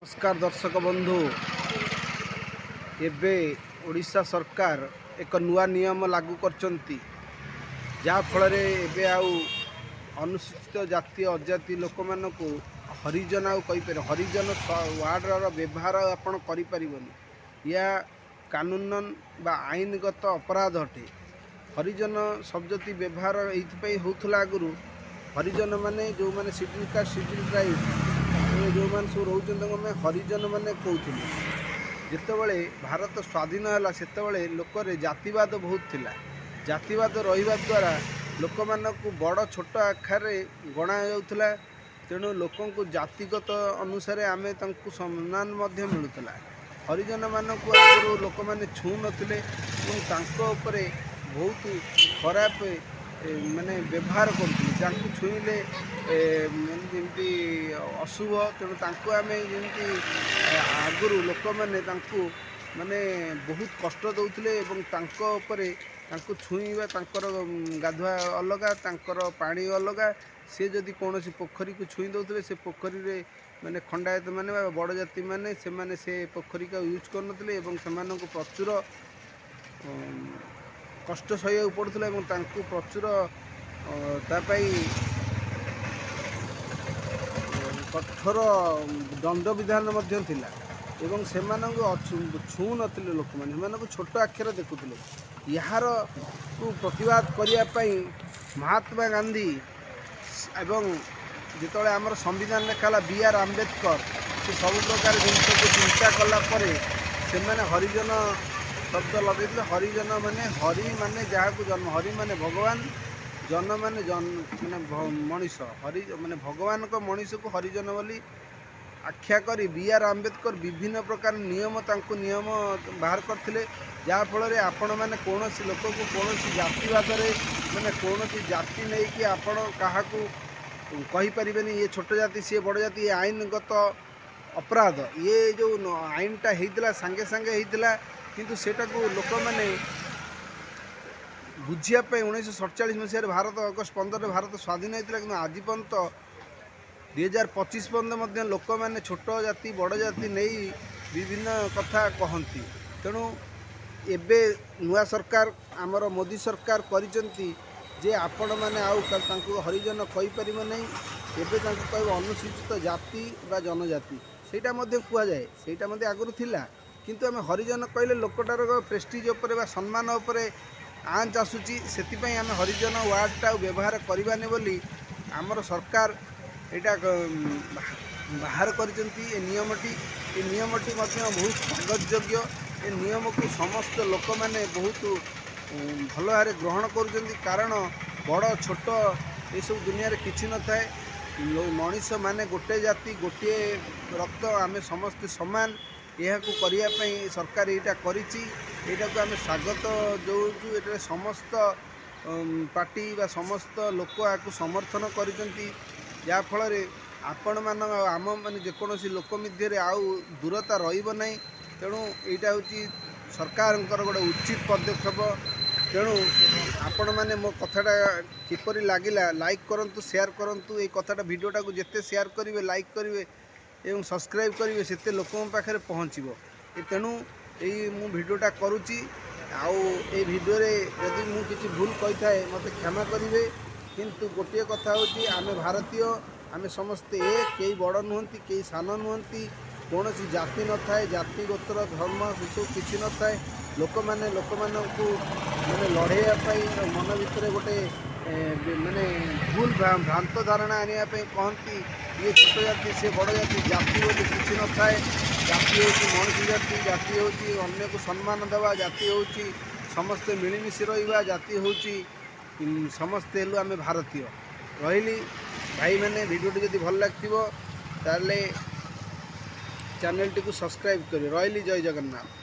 नमस्कार दर्शक बंधु एबे ओडिशा सरकार एक नुआ नियम लागू करचंती जा फल एबे आउ अनुसूचित जाति अजाति लोक मानक हरिजन आउ कहीपर हरिजन वार्डर व्यवहार आपण करिपरिबनी या कानून बा आईनगत अपराध अटे। हरिजन शब्दटी व्यवहार ये होता आगु हरिजन माने जो माने शेड्यूल कास्ट शेड्यूल ट्राइब जो मैंने सब रोचे हरिजन मैंने कहते जितेबाला भारत स्वाधीन है से लोक जातिवाद बहुत थिला। जातिवाद रहा द्वारा लोक मानक बड़ छोट आकार गणा जाऊला। तेणु लोक जातिगत अनुसार आम सम्मान मिलूला। हरिजन मानक आगु लोक मैंने छू नथिले बहुत खराब माने व्यवहार करुँ छुईले जमी अशुभ। तेणु आम जमी आगु लोक मैंने माने बहुत कष्ट दौले छुईवा गाधुआ अलग पानी अलग। सी जदि कौन पोखरी को छुई दौले से पोखरी रे माने खंडायत माने बड़ जाति माने से पोखरी का यूज करनथिले से प्रचुर कष्ट सही पड़ुला प्रचुर तापाई कठोर दंड विधान थिला एवं से छू नथिले लोक मैंने छोट आखिर देखुले। यार को प्रतिवाद करने महात्मा गांधी एवं जिते आमर संविधान लिखाला बी.आर. आंबेडकर से सब प्रकार जिनस को चिंता कलापर से हरिजन शब्द लगे। हरिजन माने हरि माने जहाँ को जन्म हरि माने भगवान जन माने माने मनीष हरि माने भगवान को मनीष को हरिजन बोली आख्या करी बी.आर. आंबेडकर विभिन्न प्रकार नियम नियम बाहर करथिले। जहाँ फल आपण मैंने कौन लोक को कौन जातिवाद माने कौन जाति नहीं कि आपण क्या कहीपर ये छोट जाति सी बड़ जाति ये आईनगत अपराध ये जो आईनटा होता सांगे सांगे होता किंतु सेटा को लोक मैंने बुझापी 1947 मसीह भारत अगस्ट 15 भारत स्वाधीन होता कि आज पर्यंत 2025 पर्यंत लोक मैंने छोट जाति बड़ जाति नहीं विभिन्न कथा कहती। तेणु एबे नुआ सरकार आमर मोदी सरकार करिसेंती जे आपण मैंने आउ हरिजन कहीपर नहीं एबे कह अनुसूचित जाति बा जनजाति सेटा कहुए सेटा आगुरी थिला किंतु आम हरिजन कहले लोकटार प्रेस्टीज उपर बा सम्मान उपर आँच आसूची से आम हरिजन वार्डटा व्यवहार करवानी बोली आमर सरकार यहाँ बाहर कर नियमटी बहुत स्वागतयोग्य। ए नियम को समस्त लोक मैंने बहुत भल भाव ग्रहण कर कारण बड़ छोट ये सब दुनिया किसी न थाए। मनीष माने गोटे जाति गोटे रक्त आम समस्ते सामान यह करने सरकार यहाँ को आम स्वागत दौचु। ये समस्त पार्टी बा समस्त लोक आपको समर्थन कर फल आपण मान आम माने जेकोसी लोक मध्य आउ दूरता रही। तेणु यहाँ हूँ सरकार गोटे उचित पदक्षेप। तेणु आपण मैंने मो कथाटा किपरि लगिला लाइक करंतु शेयर करंतु। ये कथाटा वीडियोटा को जिते शेयर करेंगे लाइक करेंगे एवं सब्सक्राइब करेंगे से लोकों पाखे पहुँचो। तेणु यही मु वीडियोटा करुच्ची आउ ए वीडियो रे यदि मु किसी भूल कही थाए मत क्षमा करेंगे। किंतु गोटे कथा हूँ आम भारतीय आम समस्ते एक कई बड़ नुहति कई सान नुहति कौन जाति न थाए जाति गोत्र धर्म सब किसी न थाए। लोक मैंने माने लड़ाई मन भितर गोटे माने भूल भ्रांत धारणा आने कहती ये छोट जाति से बड़ जाति जाति बोली किसी न थाए। जाति हूँ मनुष्य जाति जाति हूँ अन्य को सम्मान देवा जाति हूँ समस्ते मिलमिशि रहा जाति हूँ समस्ते हेलु आम भारतीय रही। भाई मैंने वीडियोटी जदि भल लगे ताले चैनल टी को सब्सक्राइब करें। रही जय जगन्नाथ।